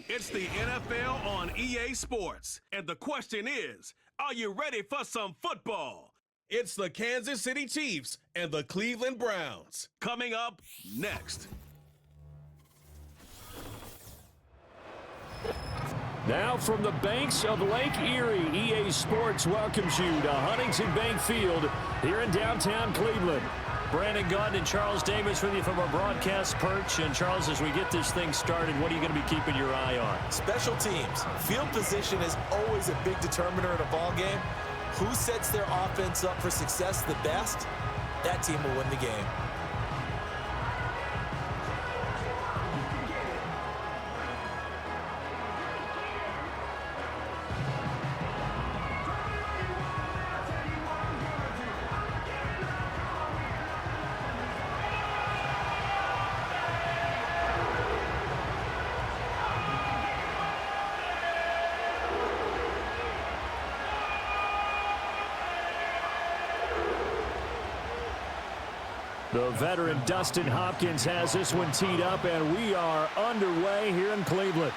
It's the NFL on EA Sports. And the question is, are you ready for some football? It's the Kansas City Chiefs and the Cleveland Browns. Coming up next. Now from the banks of Lake Erie, EA Sports welcomes you to Huntington Bank Field here in downtown Cleveland. Brandon Gaudin and Charles Davis with you from our broadcast perch. And Charles, as we get this thing started, what are you going to be keeping your eye on? Special teams. Field position is always a big determiner in a ball game. Who sets their offense up for success the best, that team will win the game. The veteran Dustin Hopkins has this one teed up, and we are underway here in Cleveland.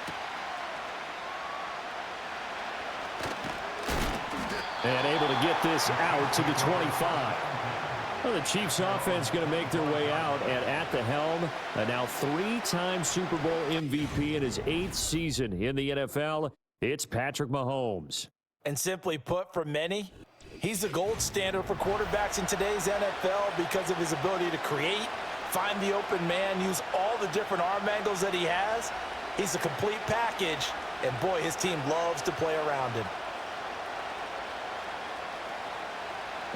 And able to get this out to the 25. Well, the Chiefs offense going to make their way out, and at the helm, a now three-time Super Bowl MVP in his 8th season in the NFL, it's Patrick Mahomes. And simply put, for many, he's the gold standard for quarterbacks in today's NFL because of his ability to create, find the open man, use all the different arm angles that he has. He's a complete package, and boy, his team loves to play around him.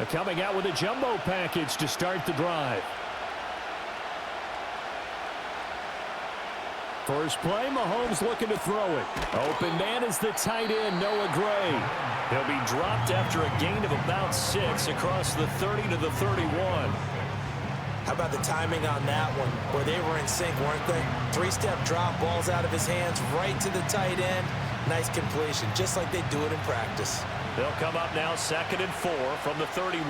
Coming out with a jumbo package to start the drive. First play, Mahomes looking to throw it. Open man is the tight end, Noah Gray. He'll be dropped after a gain of about 6 across the 30 to the 31. How about the timing on that one? Where they were in sync, weren't they? 3-step drop, balls out of his hands, right to the tight end. Nice completion, just like they do it in practice. They'll come up now 2nd and 4 from the 31.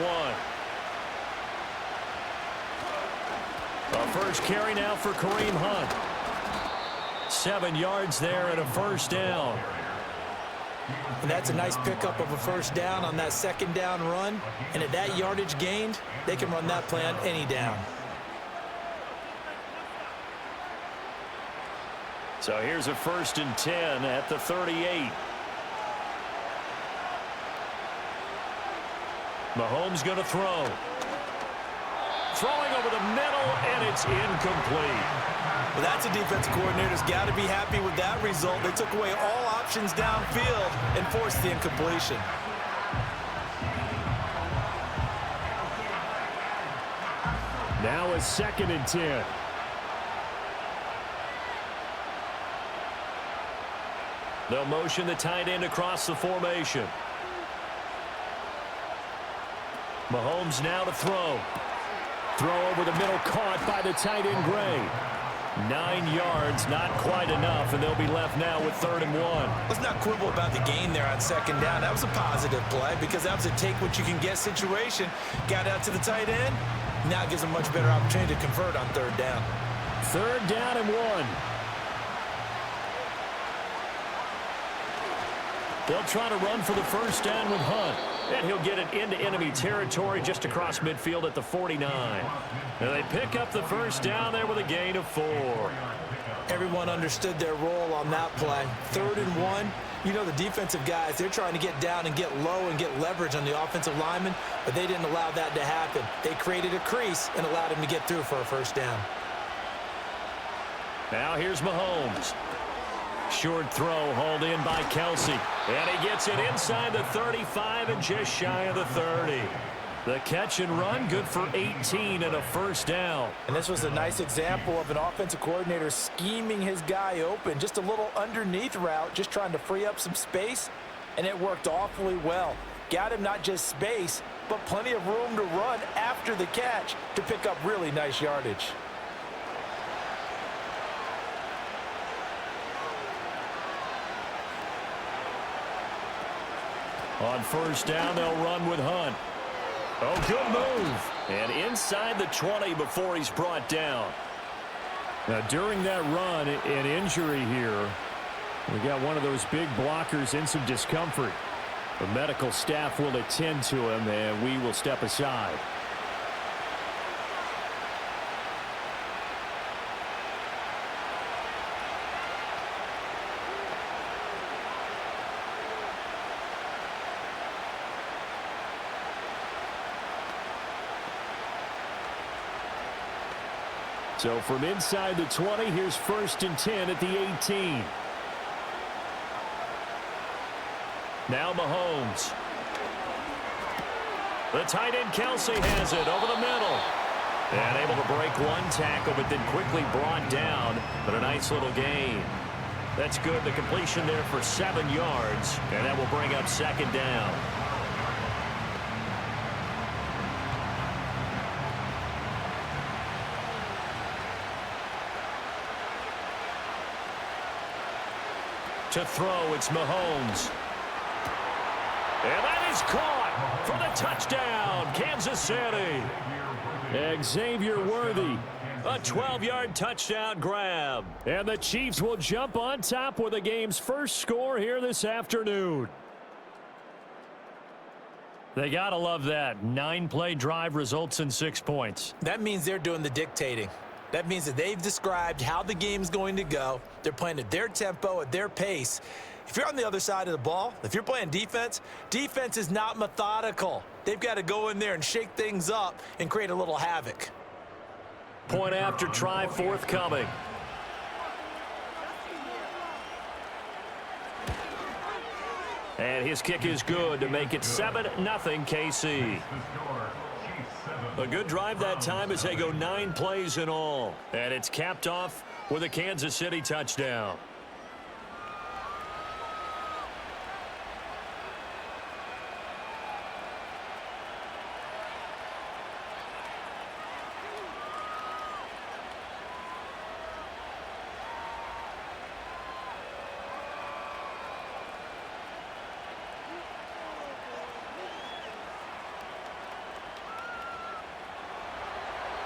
A first carry now for Kareem Hunt. 7 yards there and a first down. And that's a nice pickup of a first down on that second down run. And at that yardage gained, they can run that play on any down. So here's a 1st and 10 at the 38. Mahomes going to throw. Throwing over the middle, and it's incomplete. Well, that's a defensive coordinator's got to be happy with that result. They took away all options downfield and forced the incompletion. Now a 2nd and 10. They'll motion the tight end across the formation. Mahomes now to throw. Throw over the middle, caught by the tight end Gray. 9 yards, not quite enough, and they'll be left now with 3rd and 1. Let's not quibble about the gain there on second down. That was a positive play because that was a take-what-you-can-get situation. Got out to the tight end. Now it gives them a much better opportunity to convert on 3rd down. 3rd down and 1. They'll try to run for the first down with Hunt. And he'll get it into enemy territory just across midfield at the 49. And they pick up the first down there with a gain of 4. Everyone understood their role on that play. 3rd and 1. You know, the defensive guys, they're trying to get down and get low and get leverage on the offensive lineman, but they didn't allow that to happen. They created a crease and allowed him to get through for a first down. Now here's Mahomes. Short throw hauled in by Kelsey. And he gets it inside the 35 and just shy of the 30. The catch and run, good for 18 and a first down. And this was a nice example of an offensive coordinator scheming his guy open. Just a little underneath route, just trying to free up some space, and it worked awfully well. Got him not just space, but plenty of room to run after the catch to pick up really nice yardage. On first down, they'll run with Hunt. Oh, good move. And inside the 20 before he's brought down. Now, during that run, an injury here We got one of those big blockers in some discomfort. The medical staff will attend to him, and we will step aside. So from inside the 20, here's 1st and 10 at the 18. Now Mahomes. The tight end Kelsey has it over the middle. And able to break one tackle, but then quickly brought down. But a nice little gain. That's good. The completion there for 7 yards. And that will bring up 2nd down. To throw, it's Mahomes. And that is caught for the touchdown, Kansas City. Xavier Worthy, a 12-yard touchdown grab. And the Chiefs will jump on top with the game's first score here this afternoon. They got to love that. 9-play drive results in 6 points. That means they're doing the dictating. That means that they've described how the game's going to go. They're playing at their tempo, at their pace. If you're on the other side of the ball, if you're playing defense, defense is not methodical. They've got to go in there and shake things up and create a little havoc. Point after try forthcoming. And his kick is good to make it 7-0 KC. A good drive that time as they go 9 plays in all. And it's capped off with a Kansas City touchdown.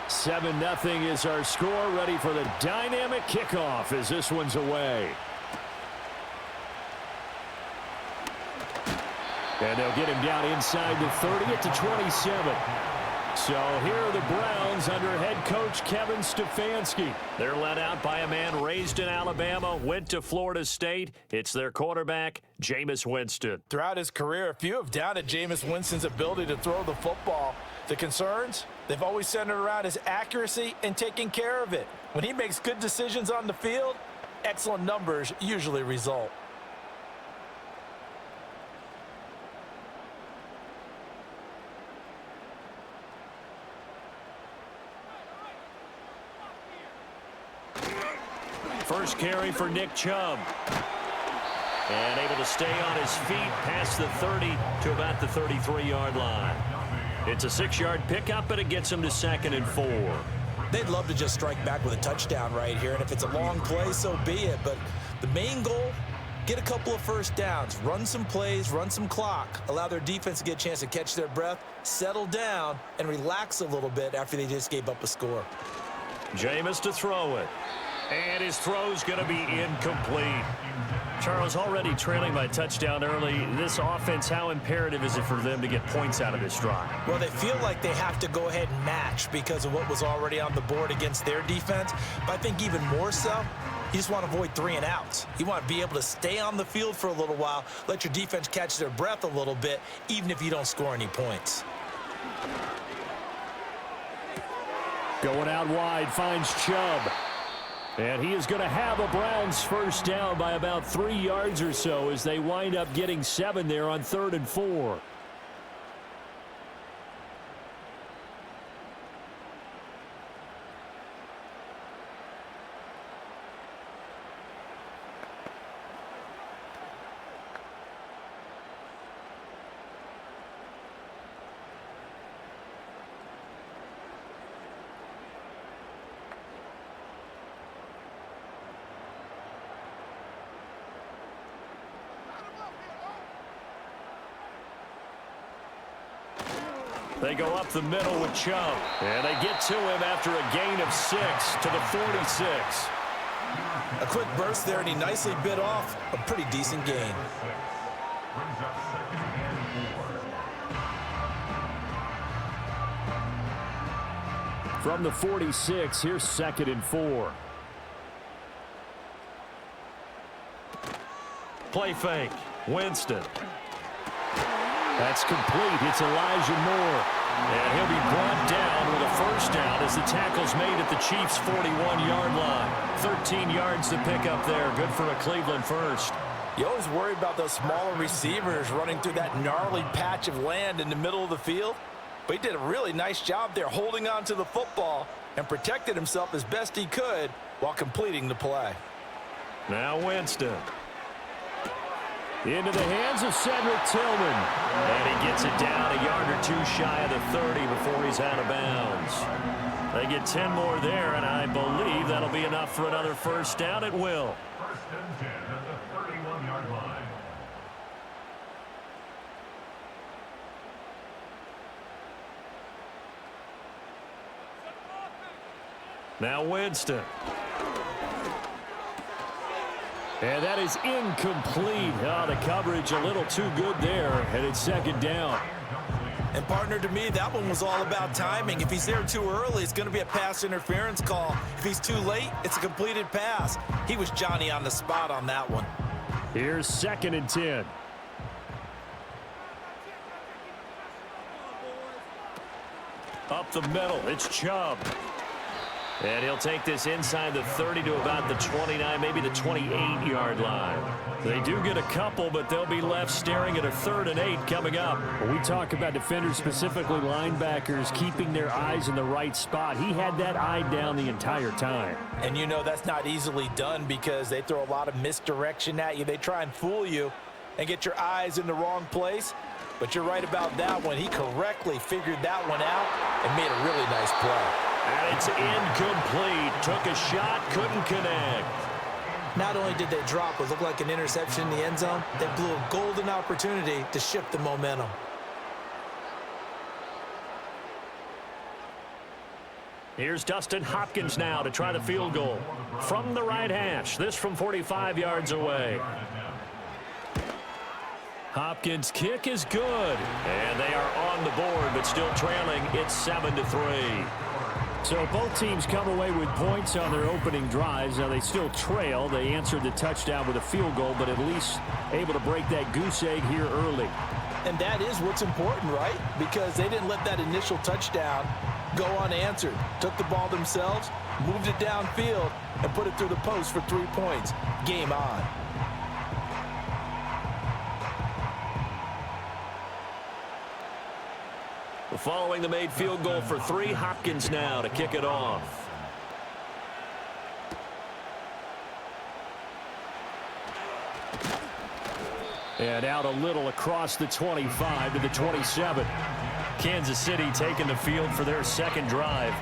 Seven 0 is our score, ready for the dynamic kickoff as this one's away. And they'll get him down inside the 30 at the 27. So here are the Browns under head coach Kevin Stefanski. They're led out by a man raised in Alabama, went to Florida State. It's their quarterback, Jameis Winston. Throughout his career, a few have doubted Jameis Winston's ability to throw the football. The concerns, they've always centered around his accuracy and taking care of it. When he makes good decisions on the field, excellent numbers usually result. First carry for Nick Chubb. And able to stay on his feet past the 30 to about the 33-yard line. It's a 6-yard pickup, but it gets him to 2nd and 4. They'd love to just strike back with a touchdown right here, and if it's a long play, so be it. But the main goal, get a couple of first downs, run some plays, run some clock, allow their defense to get a chance to catch their breath, settle down, and relax a little bit after they just gave up a score. Jameis to throw it. And his throw's going to be incomplete. Charles, already trailing by touchdown early. This offense, how imperative is it for them to get points out of this drive? Well, they feel like they have to go ahead and match because of what was already on the board against their defense. But I think even more so, you just want to avoid 3 and outs. You want to be able to stay on the field for a little while, let your defense catch their breath a little bit, even if you don't score any points. Going out wide, finds Chubb. And he is going to have a Browns first down by about 3 yards or so as they wind up getting 7 there on 3rd and 4. They go up the middle with Chubb. And they get to him after a gain of 6 to the 46. A quick burst there, and he nicely bit off a pretty decent gain. From the 46, here's 2nd and 4. Play fake. Winston. That's complete. It's Elijah Moore. And he'll be brought down with a first down as the tackle's made at the Chiefs' 41-yard line. 13 yards to pick up there. Good for a Cleveland first. You always worry about those smaller receivers running through that gnarly patch of land in the middle of the field. But he did a really nice job there holding on to the football and protected himself as best he could while completing the play. Now Winston. Into the hands of Cedric Tillman. And he gets it down a yard or two shy of the 30 before he's out of bounds. They get 10 more there, and I believe that'll be enough for another first down. It will. First and 10 at the 31-yard line. Now Winston. And that is incomplete. Oh, the coverage a little too good there, and it's 2nd down. And, partner, to me, that one was all about timing. If he's there too early, it's going to be a pass interference call. If he's too late, it's a completed pass. He was Johnny on the spot on that one. Here's 2nd and 10. Up the middle, it's Chubb. And he'll take this inside the 30 to about the 29, maybe the 28-yard line. They do get a couple, but they'll be left staring at a 3rd and 8 coming up. When we talk about defenders, specifically linebackers, keeping their eyes in the right spot, he had that eye down the entire time. And you know that's not easily done because they throw a lot of misdirection at you. They try and fool you and get your eyes in the wrong place. But you're right about that one. He correctly figured that one out and made a really nice play. And it's incomplete. Took a shot, couldn't connect. Not only did they drop what looked like an interception in the end zone, they blew a golden opportunity to shift the momentum. Here's Dustin Hopkins now to try the field goal. From the right hash, this from 45 yards away. Hopkins' kick is good. And they are on the board, but still trailing. It's 7-3. So both teams come away with points on their opening drives. Now they still trail. They answered the touchdown with a field goal, but at least able to break that goose egg here early. And that is what's important, right? Because they didn't let that initial touchdown go unanswered. Took the ball themselves, moved it downfield, and put it through the post for 3 points. Game on. Following the made field goal for 3, Hopkins now to kick it off. And out a little across the 25 to the 27. Kansas City taking the field for their second drive.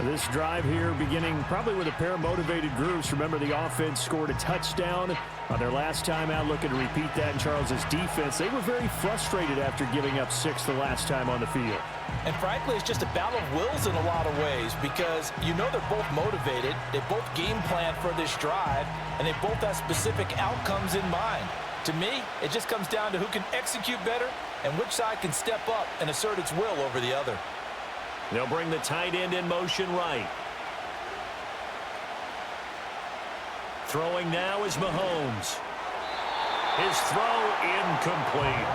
This drive here beginning probably with a pair of motivated groups. Remember, the offense scored a touchdown on their last time out, looking to repeat that in Charles's defense. They were very frustrated after giving up 6 the last time on the field. And frankly, it's just a battle of wills in a lot of ways because you know they're both motivated, they both game plan for this drive, and they both have specific outcomes in mind. To me, it just comes down to who can execute better and which side can step up and assert its will over the other. They'll bring the tight end in motion right. Throwing now is Mahomes. His throw incomplete.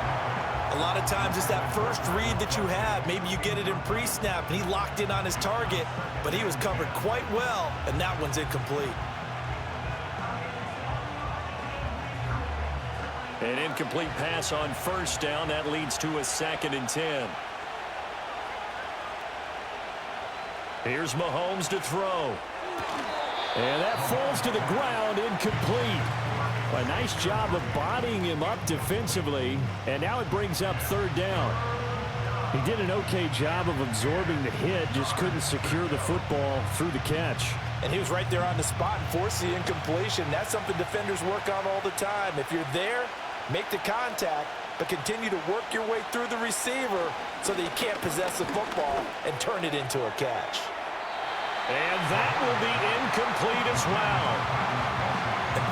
A lot of times it's that first read that you have. Maybe you get it in pre-snap and he locked in on his target, but he was covered quite well, and that one's incomplete. An incomplete pass on first down. That leads to a 2nd and 10. Here's Mahomes to throw. And that falls to the ground, incomplete. A nice job of bodying him up defensively, and now it brings up 3rd down. He did an okay job of absorbing the hit, just couldn't secure the football through the catch. And he was right there on the spot and forced the incompletion. That's something defenders work on all the time. If you're there, make the contact, but continue to work your way through the receiver so that you can't possess the football and turn it into a catch. And that will be incomplete as well.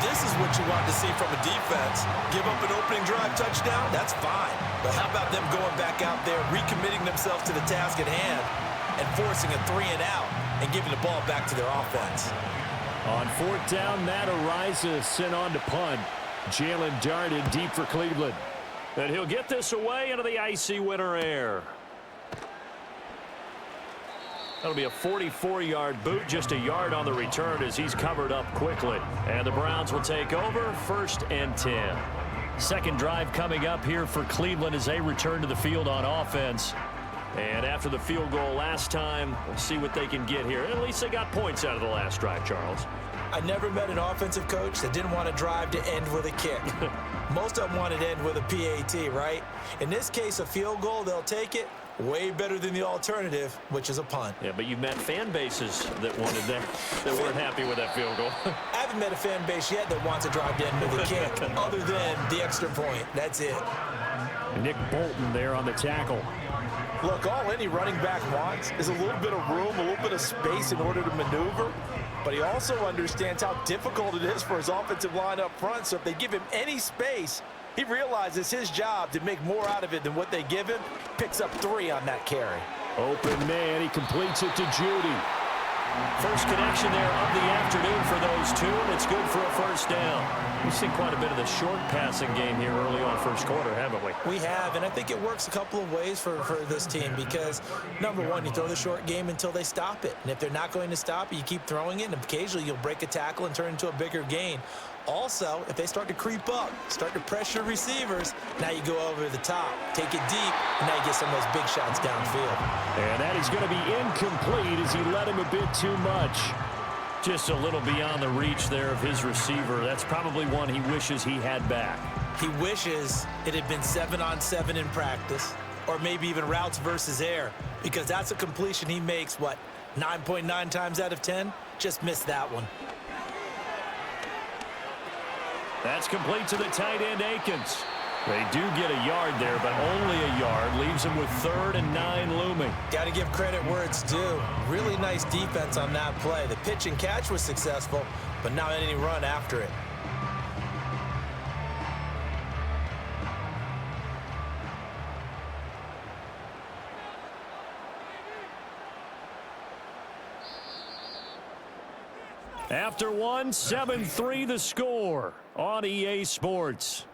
This is what you want to see from a defense. Give up an opening drive touchdown, that's fine. But how about them going back out there, recommitting themselves to the task at hand, and forcing a 3-and-out and giving the ball back to their offense? On fourth down, Matt Ariza sent on to punt. Jalen Darden deep for Cleveland. And he'll get this away into the icy winter air. That'll be a 44-yard boot, just a yard on the return as he's covered up quickly. And the Browns will take over, 1st and 10. Second drive coming up here for Cleveland as they return to the field on offense. And after the field goal last time, we'll see what they can get here. At least they got points out of the last drive, Charles. I never met an offensive coach that didn't want to drive to end with a kick. Most of them wanted to end with a PAT, right? In this case, a field goal, they'll take it. Way better than the alternative, which is a punt. Yeah, but you've met fan bases that wanted that weren't happy with that field goal. I haven't met a fan base yet that wants to drive to end with a kick, other than the extra point. That's it. Nick Bolton there on the tackle. Look, all any running back wants is a little bit of room, a little bit of space in order to maneuver. But he also understands how difficult it is for his offensive line up front. So if they give him any space, he realizes his job to make more out of it than what they give him. Picks up 3 on that carry. Open man, he completes it to Judy. First connection there of the afternoon for those two, and it's good for a first down. We've seen quite a bit of the short passing game here early on first quarter, haven't we? We have, and I think it works a couple of ways for this team because, number one, you throw the short game until they stop it. And if they're not going to stop it, you keep throwing it, and occasionally you'll break a tackle and turn into a bigger gain. Also, if they start to creep up, start to pressure receivers, now you go over the top, take it deep, and now you get some of those big shots downfield. And that is going to be incomplete as he led him a bit too much. Just a little beyond the reach there of his receiver. That's probably one he wishes he had back. He wishes it had been 7-on-7 in practice, or maybe even routes versus air, because that's a completion he makes, 9.9 times out of 10? Just missed that one. That's complete to the tight end, Akins. They do get a yard there, but only a yard. Leaves them with 3rd and 9 looming. Got to give credit where it's due. Really nice defense on that play. The pitch and catch was successful, but not any run after it. After one, 7-3 the score on EA Sports.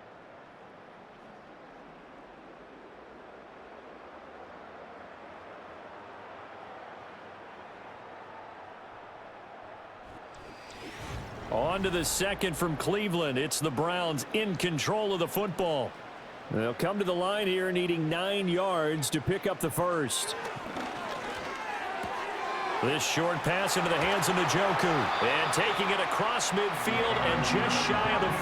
On to the second from Cleveland. It's the Browns in control of the football. They'll come to the line here needing 9 yards to pick up the first. This short pass into the hands of Njoku. And taking it across midfield and just shy of the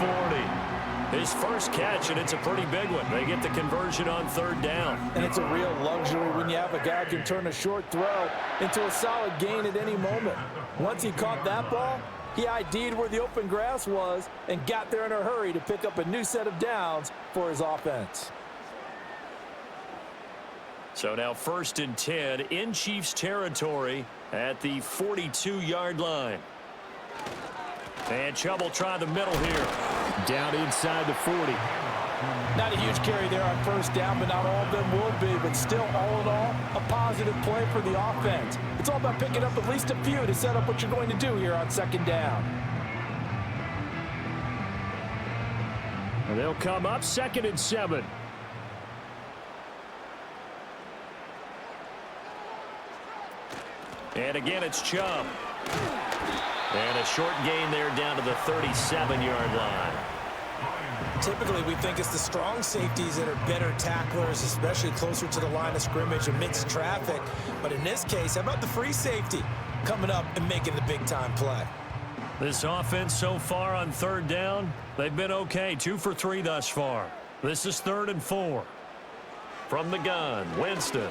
40. His first catch, and it's a pretty big one. They get the conversion on 3rd down. And it's a real luxury when you have a guy who can turn a short throw into a solid gain at any moment. Once he caught that ball, he ID'd where the open grass was and got there in a hurry to pick up a new set of downs for his offense. So now 1st and 10 in Chiefs territory at the 42-yard line. And Chubb will try the middle here. Down inside the 40. Not a huge carry there on 1st down, but not all of them will be. But still, all in all, a positive play for the offense. It's all about picking up at least a few to set up what you're going to do here on 2nd down. And they'll come up 2nd and 7. And again, it's Chubb. And a short gain there down to the 37-yard line. Typically, we think it's the strong safeties that are better tacklers, especially closer to the line of scrimmage amidst traffic. But in this case, how about the free safety coming up and making the big-time play? This offense so far on 3rd down, they've been okay. 2 for 3 thus far. This is 3rd and 4. From the gun, Winston.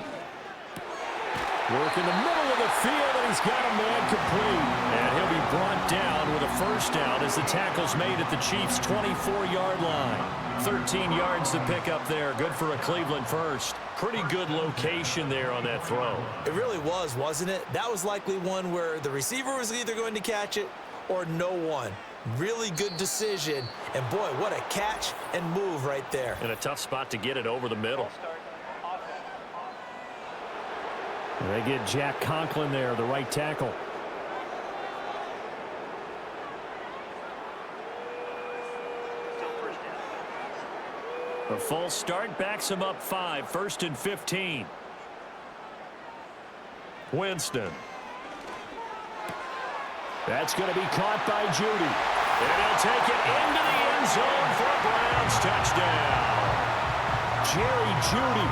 Work in the middle of the field, and he's got a man complete. And he'll be brought down with a first down as the tackle's made at the Chiefs' 24-yard line. 13 yards to pick up there. Good for a Cleveland first. Pretty good location there on that throw. It really was, wasn't it? That was likely one where the receiver was either going to catch it or no one. Really good decision. And, boy, what a catch and move right there. And a tough spot to get it over the middle. They get Jack Conklin there, the right tackle. A false start backs him up 5, 1st and 15. Winston. That's going to be caught by Judy. And he'll take it into the end zone for a Browns touchdown. Jerry Judy.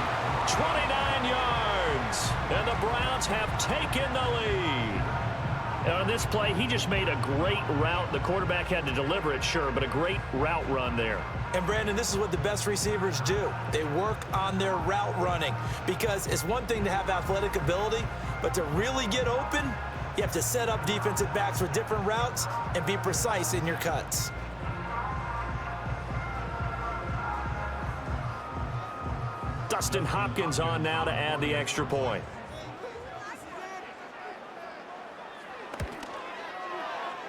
29 yards. And the Browns have taken the lead. And on this play, he just made a great route. The quarterback had to deliver it, sure, but a great route run there. And, Brandon, this is what the best receivers do. They work on their route running because it's one thing to have athletic ability, but to really get open, you have to set up defensive backs with different routes and be precise in your cuts. Dustin Hopkins on now to add the extra point.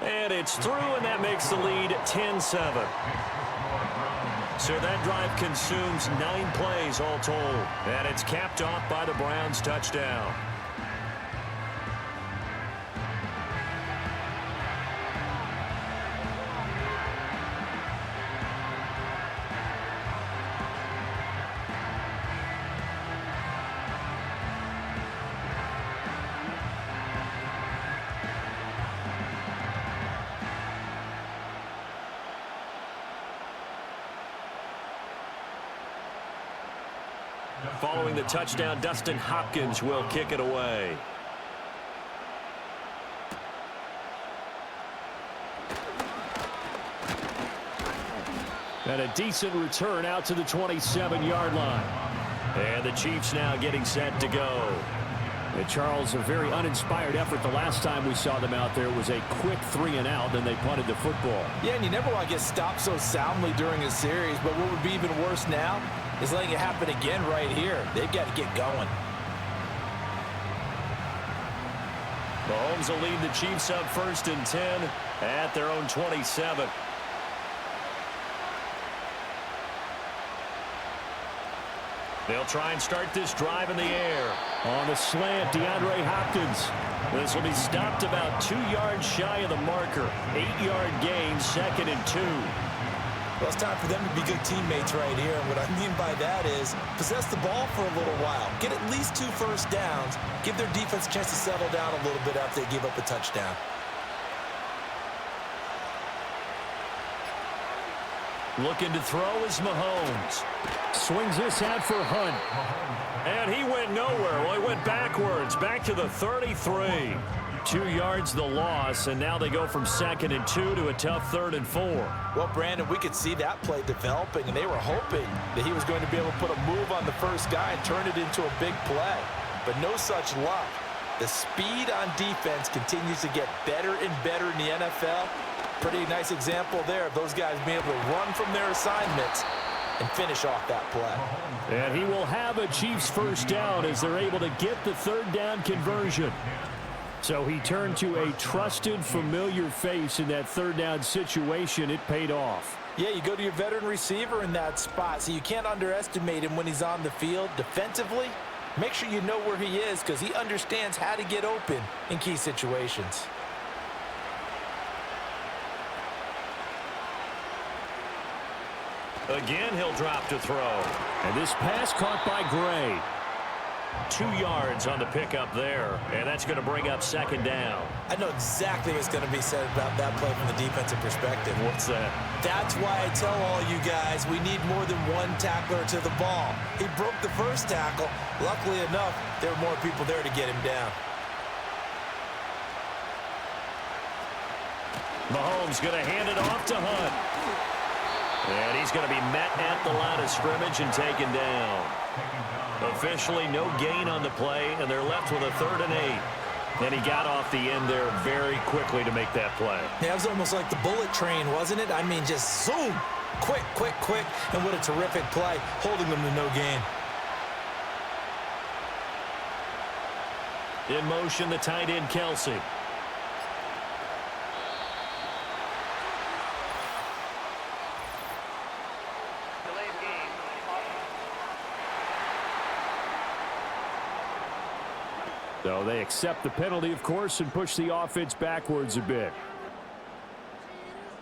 And it's through, and that makes the lead 10-7. So that drive consumes 9 plays all told. And it's capped off by the Browns touchdown. Following the touchdown, Dustin Hopkins will kick it away. And a decent return out to the 27-yard line. And the Chiefs now getting set to go. And Charles, a very uninspired effort. The last time we saw them out there was a quick 3-and-out, then they punted the football. Yeah, and you never want to get stopped so soundly during a series, but what would be even worse now is letting it happen again right here. They've got to get going. Mahomes will lead the Chiefs up 1st and 10 at their own 27. They'll try and start this drive in the air. On the slant, DeAndre Hopkins. This will be stopped about 2 yards shy of the marker. 8-yard gain, 2nd and 2. Well, it's time for them to be good teammates right here. And what I mean by that is possess the ball for a little while. Get at least 2 first downs. Give their defense a chance to settle down a little bit after they give up a touchdown. Looking to throw is Mahomes. Swings this out for Hunt. And he went nowhere. Well, he went backwards, back to the 33. 2 yards the loss, and now they go from 2nd and 2 to a tough 3rd and 4. Well, Brandon, we could see that play developing, and they were hoping that he was going to be able to put a move on the first guy and turn it into a big play. But no such luck. The speed on defense continues to get better and better in the NFL. Pretty nice example there of those guys being able to run from their assignments and finish off that play. And he will have a Chiefs first down as they're able to get the 3rd down conversion. So he turned to a trusted, familiar face in that 3rd down situation. It paid off. Yeah, you go to your veteran receiver in that spot, so you can't underestimate him when he's on the field defensively. Make sure you know where he is because he understands how to get open in key situations. Again, he'll drop to throw. And this pass caught by Gray. 2 yards on the pickup there, and that's going to bring up 2nd down. I know exactly what's going to be said about that play from the defensive perspective. What's that? That's why I tell all you guys we need more than one tackler to the ball. He broke the first tackle. Luckily enough, there were more people there to get him down. Mahomes going to hand it off to Hunt. And he's going to be met at the line of scrimmage and taken down. Officially no gain on the play, and they're left with a 3rd and 8. And he got off the end there very quickly to make that play. Yeah, it was almost like the bullet train, wasn't it? I mean, just zoom. Quick, quick, quick. And what a terrific play, holding them to no gain. In motion, the tight end, Kelsey. So they accept the penalty, of course, and push the offense backwards a bit.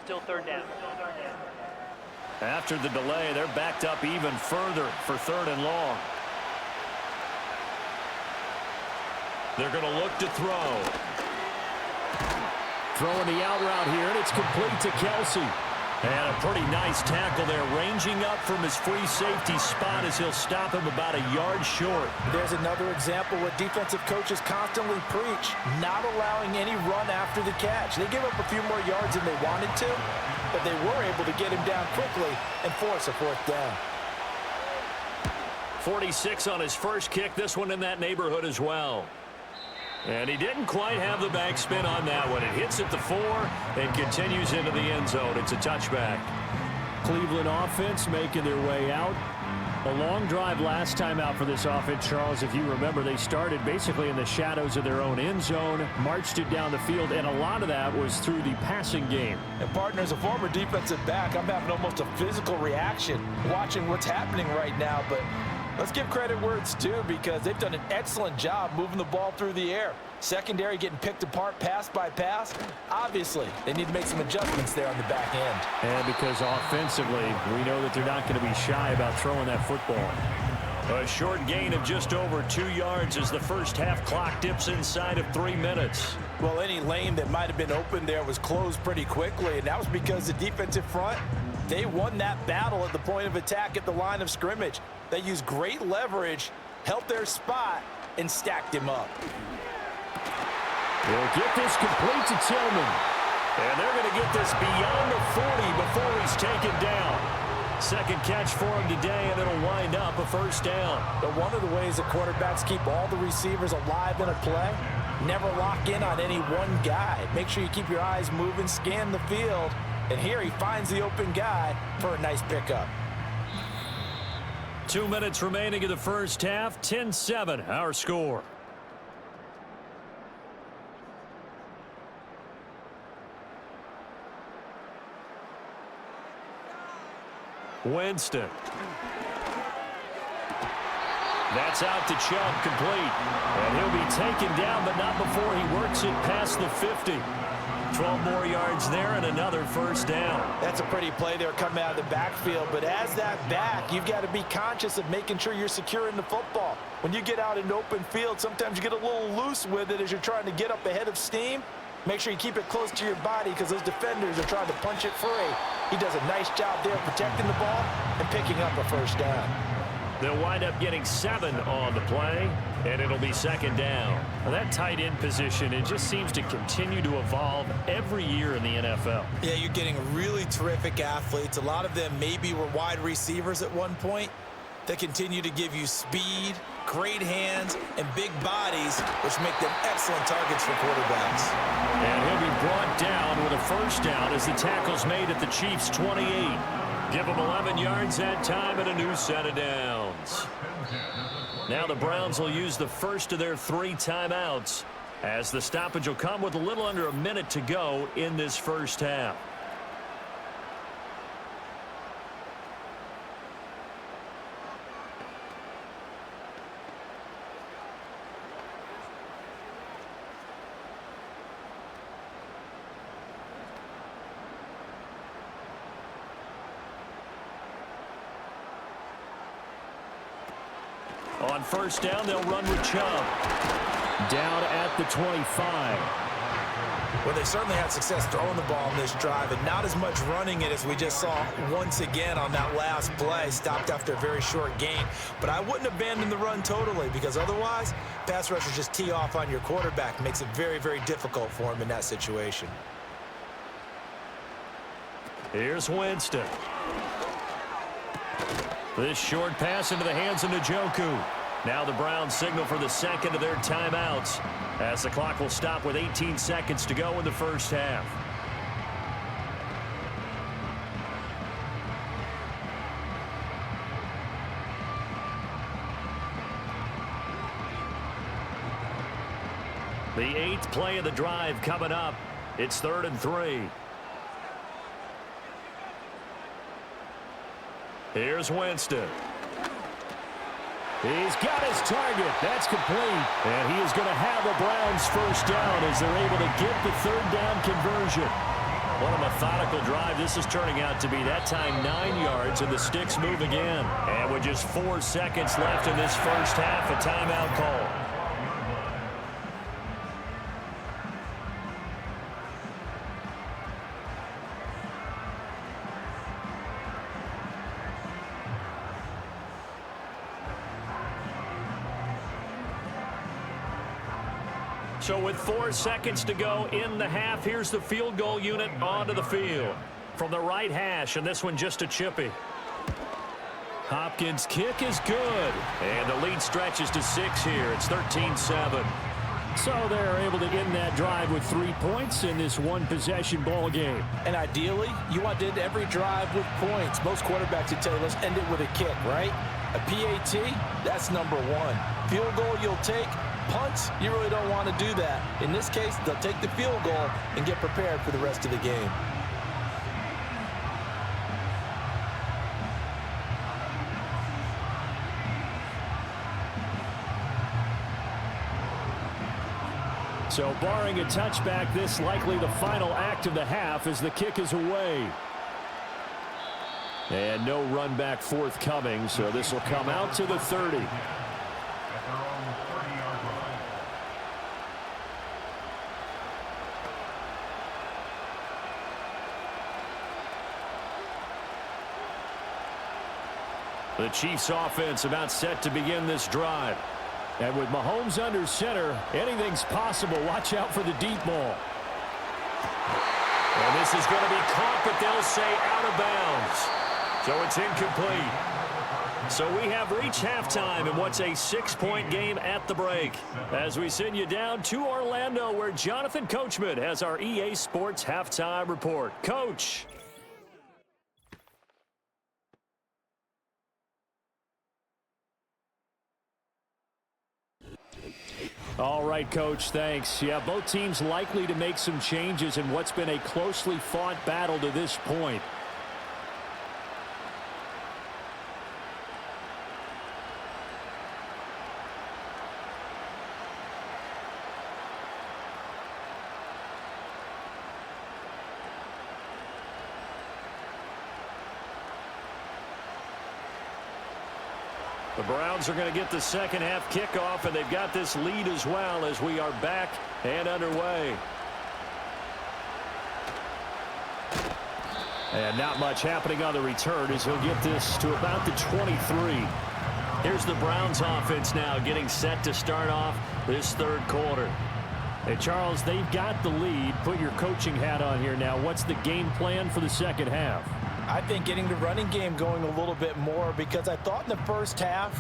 Still third down. After the delay, they're backed up even further for 3rd and long. They're going to look to throw. Throwing the out route here, and it's complete to Kelsey. And a pretty nice tackle there, ranging up from his free safety spot as he'll stop him about a yard short. There's another example what defensive coaches constantly preach, not allowing any run after the catch. They give up a few more yards than they wanted to, but they were able to get him down quickly and force a 4th down. 46 on his first kick, this one in that neighborhood as well. And he didn't quite have the backspin on that one. It hits at the 4 and continues into the end zone. It's a touchback. Cleveland offense making their way out. A long drive last time out for this offense, Charles. If you remember, they started basically in the shadows of their own end zone, marched it down the field, and a lot of that was through the passing game. And partner, as a former defensive back, I'm having almost a physical reaction watching what's happening right now, but let's give credit where it's due because they've done an excellent job moving the ball through the air. Secondary getting picked apart pass by pass. Obviously, they need to make some adjustments there on the back end. And because offensively, we know that they're not going to be shy about throwing that football. A short gain of just over 2 yards as the first half clock dips inside of 3 minutes. Well, any lane that might have been open there was closed pretty quickly, and that was because the defensive front, they won that battle at the point of attack at the line of scrimmage. They used great leverage, held their spot, and stacked him up. They'll get this complete to Tillman. And they're going to get this beyond the 40 before he's taken down. Second catch for him today, and it'll wind up a 1st down. But one of the ways the quarterbacks keep all the receivers alive in a play, never lock in on any one guy. Make sure you keep your eyes moving, scan the field, and here he finds the open guy for a nice pickup. 2 minutes remaining in the first half, 10-7 our score. Winston. That's out to Chubb, complete. And he'll be taken down, but not before he works it past the 50. 12 more yards there and another 1st down. That's a pretty play there coming out of the backfield, but as that back, you've got to be conscious of making sure you're securing the football. When you get out in open field, sometimes you get a little loose with it as you're trying to get up ahead of steam. Make sure you keep it close to your body because those defenders are trying to punch it free. He does a nice job there protecting the ball and picking up a 1st down. They'll wind up getting 7 on the play, and it'll be 2nd down. Well, that tight end position, it just seems to continue to evolve every year in the NFL. Yeah, you're getting really terrific athletes. A lot of them maybe were wide receivers at one point. They continue to give you speed, great hands, and big bodies, which make them excellent targets for quarterbacks. And he'll be brought down with a 1st down as the tackle's made at the Chiefs' 28. Give them 11 yards that time and a new set of downs. Now the Browns will use the first of their 3 timeouts as the stoppage will come with a little under a minute to go in this first half. On 1st down, they'll run with Chubb. Down at the 25. Well, they certainly had success throwing the ball in this drive, and not as much running it as we just saw once again on that last play. Stopped after a very short gain. But I wouldn't abandon the run totally because otherwise, pass rushers just tee off on your quarterback. Makes it very, very difficult for him in that situation. Here's Winston. This short pass into the hands of Njoku. Now the Browns signal for the 2nd of their timeouts as the clock will stop with 18 seconds to go in the first half. The 8th play of the drive coming up. It's 3rd and 3. Here's Winston. He's got his target. That's complete. And he is going to have a Browns first down as they're able to get the third down conversion. What a methodical drive this is turning out to be. That time 9 yards, and the sticks move again. And with just 4 seconds left in this first half, a timeout call. So with 4 seconds to go in the half, here's the field goal unit onto the field. From the right hash, and this one just a chippy. Hopkins' kick is good. And the lead stretches to 6 here. It's 13-7. So they're able to end that drive with 3 points in this one-possession ball game. And ideally, you want to end every drive with points. Most quarterbacks would tell you, let's end it with a kick, right? A PAT, that's number 1. Field goal you'll take. Punts, you really don't want to do that. In this case, they'll take the field goal and get prepared for the rest of the game. So barring a touchback, this likely the final act of the half as the kick is away. And no run back forthcoming, so this will come out to the 30. The Chiefs offense about set to begin this drive. And with Mahomes under center, anything's possible. Watch out for the deep ball. And this is going to be caught, but they'll say out of bounds. So it's incomplete. So we have reached halftime in what's a 6-point game at the break. As we send you down to Orlando, where Jonathan Coachman has our EA Sports halftime report. Coach. All right, Coach, thanks. Yeah, both teams likely to make some changes in what's been a closely fought battle to this point. The Browns are going to get the second half kickoff, and they've got this lead as well as we are back and underway. And not much happening on the return as he'll get this to about the 23. Here's the Browns offense now getting set to start off this third quarter. Hey, Charles, they've got the lead. Put your coaching hat on here now. What's the game plan for the second half? I think getting the running game going a little bit more, because I thought in the first half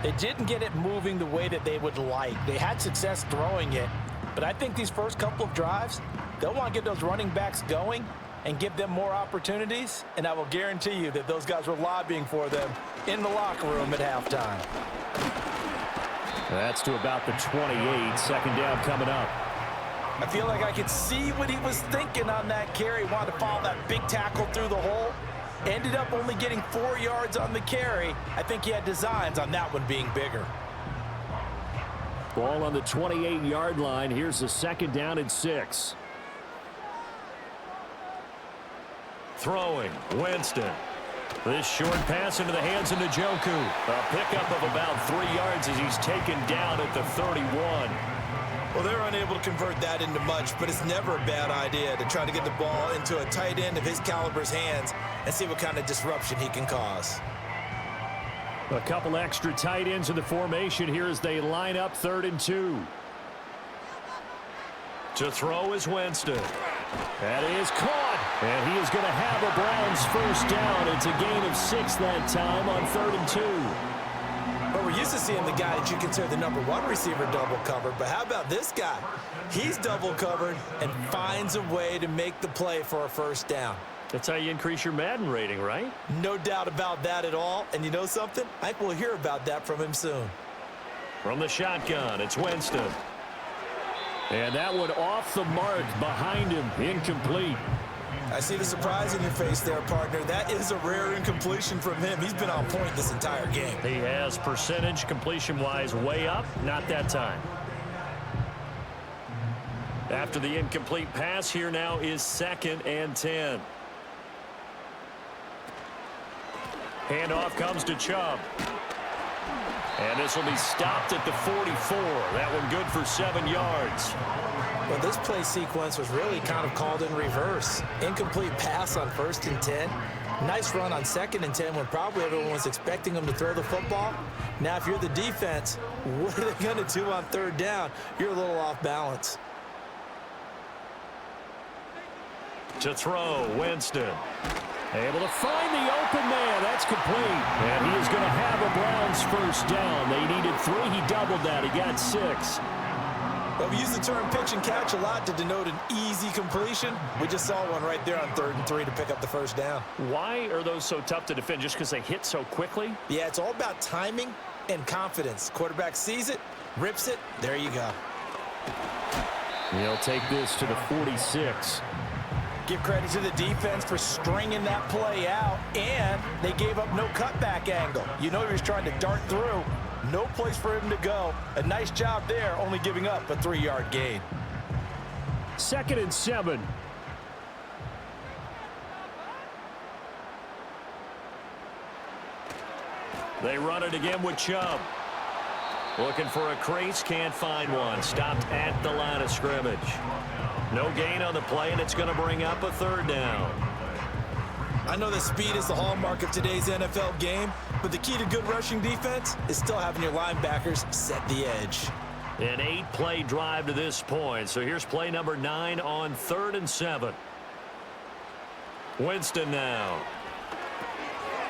they didn't get it moving the way that they would like. They had success throwing it, but I think these first couple of drives, they'll want to get those running backs going and give them more opportunities, and I will guarantee you that those guys were lobbying for them in the locker room at halftime. That's to about the 28. Second down coming up. I feel like I could see what he was thinking on that carry. Wanted to follow that big tackle through the hole. Ended up only getting 4 yards on the carry. I think he had designs on that one being bigger. Ball on the 28-yard line. Here's the second down and 6. Throwing, Winston. This short pass into the hands of Njoku. A pickup of about 3 yards as he's taken down at the 31. Well, they're unable to convert that into much, but it's never a bad idea to try to get the ball into a tight end of his caliber's hands and see what kind of disruption he can cause. A couple extra tight ends in the formation here as they line up 3rd and 2. To throw is Winston. That is caught. And he is going to have a Browns first down. It's a gain of 6 that time on 3rd and 2. But we're used to seeing the guy that you consider the number 1 receiver double covered. But how about this guy? He's double covered and finds a way to make the play for a first down. That's how you increase your Madden rating, right? No doubt about that at all. And you know something? I think we'll hear about that from him soon. From the shotgun, it's Winston. And that one off the mark behind him, incomplete. I see the surprise in your face there, partner. That is a rare incompletion from him. He's been on point this entire game. He has percentage completion-wise way up, not that time. After the incomplete pass, here now is 2nd and 10. Handoff comes to Chubb. And this will be stopped at the 44. That one good for 7 yards. Well, this play sequence was really kind of called in reverse. Incomplete pass on 1st and 10. Nice run on 2nd and 10 when probably everyone was expecting him to throw the football. Now, if you're the defense, what are they going to do on 3rd down? You're a little off balance. To throw, Winston. Able to find the open man. That's complete. And he is going to have a Browns 1st down. They needed 3. He doubled that. He got 6. Well, we use the term pitch and catch a lot to denote an easy completion. We just saw one right there on 3rd and 3 to pick up the 1st down. Why are those so tough to defend? Just because they hit so quickly? Yeah, it's all about timing and confidence. Quarterback sees it, rips it, there you go. He'll take this to the 46. Give credit to the defense for stringing that play out, and they gave up no cutback angle. You know he was trying to dart through. No place for him to go. A nice job there, only giving up a 3-yard gain. 2nd and 7. They run it again with Chubb. Looking for a crease, can't find one. Stopped at the line of scrimmage. No gain on the play, and it's going to bring up a 3rd down. I know that speed is the hallmark of today's NFL game, but the key to good rushing defense is still having your linebackers set the edge. An 8-play drive to this point. So here's play number 9 on 3rd and 7. Winston now.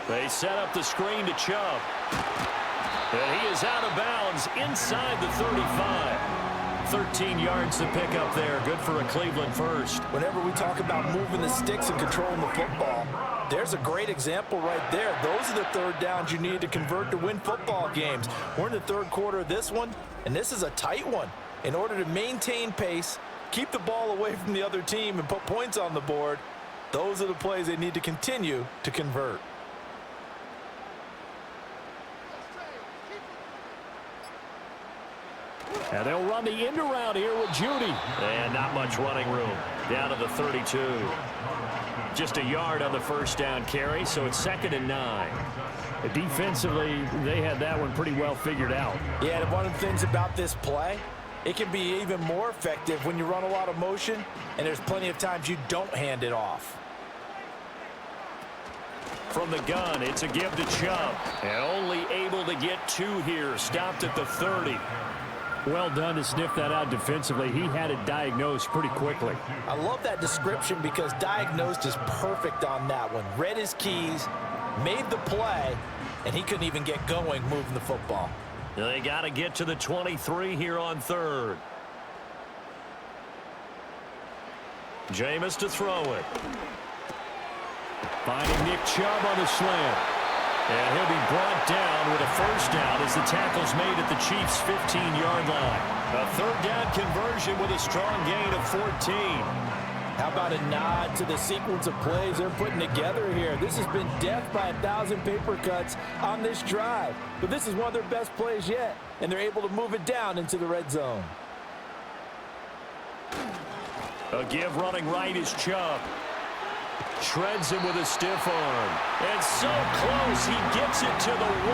They set up the screen to Chubb. And he is out of bounds inside the 35. 13 yards to pick up there. Good for a Cleveland 1st. Whenever we talk about moving the sticks and controlling the football, there's a great example right there. Those are the 3rd downs you need to convert to win football games. We're in the 3rd quarter of this one, and this is a tight one. In order to maintain pace, keep the ball away from the other team, and put points on the board, those are the plays they need to continue to convert. And they'll run the end around here with Judy. And not much running room. Down to the 32. Just a yard on the 1st down carry, so it's 2nd and 9. Defensively, they had that one pretty well figured out. Yeah, and one of the things about this play, it can be even more effective when you run a lot of motion, and there's plenty of times you don't hand it off. From the gun, it's a give to Chubb. And only able to get 2 here. Stopped at the 30. Well done to sniff that out defensively. He had it diagnosed pretty quickly. I love that description because diagnosed is perfect on that one. Read his keys, made the play, and he couldn't even get going moving the football. They got to get to the 23 here on 3rd. Jameis to throw it. Finding Nick Chubb on the slant. And he'll be brought down with a 1st down as the tackle's made at the Chiefs' 15-yard line. A 3rd down conversion with a strong gain of 14. How about a nod to the sequence of plays they're putting together here? This has been death by 1,000 paper cuts on this drive. But this is one of their best plays yet, and they're able to move it down into the red zone. A give running right is Chubb. Shreds him with a stiff arm. And so close, he gets it to the 1.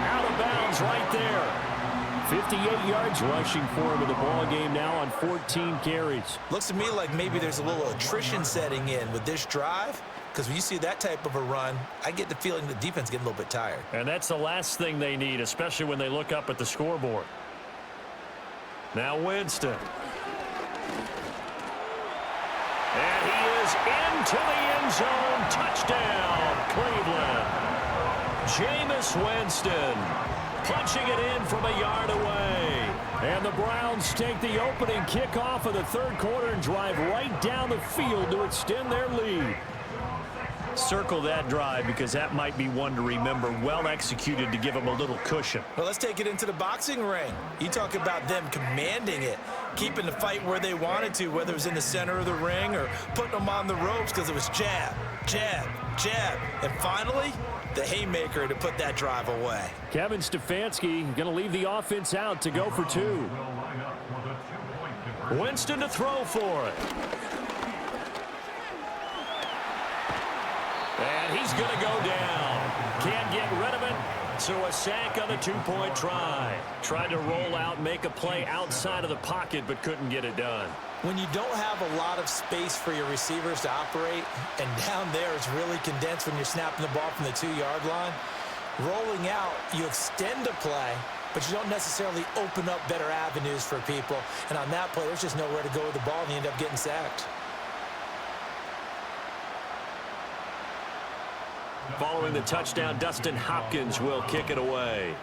Out of bounds right there. 58 yards rushing for him in the ball game now on 14 carries. Looks to me like maybe there's a little attrition setting in with this drive, because when you see that type of a run, I get the feeling the defense getting a little bit tired. And that's the last thing they need, especially when they look up at the scoreboard. Now Winston. And he is into the end zone. Touchdown, Cleveland. Jameis Winston punching it in from a yard away. And the Browns take the opening kickoff of the 3rd quarter and drive right down the field to extend their lead. Circle that drive because that might be one to remember. Well executed to give them a little cushion. Well, let's take it into the boxing ring. You talk about them commanding it, keeping the fight where they wanted to, whether it was in the center of the ring or putting them on the ropes because it was jab, jab, jab. And finally, the haymaker to put that drive away. Kevin Stefanski going to leave the offense out to go for two. Winston to throw for it. And he's going to go down. Can't get rid of it. So a sack on the two-point try. Tried to roll out, make a play outside of the pocket, but couldn't get it done. When you don't have a lot of space for your receivers to operate, and down there it's really condensed when you're snapping the ball from the 2-yard line, rolling out, you extend a play, but you don't necessarily open up better avenues for people. And on that play, there's just nowhere to go with the ball, and you end up getting sacked. Following the touchdown, Dustin Hopkins will kick it away.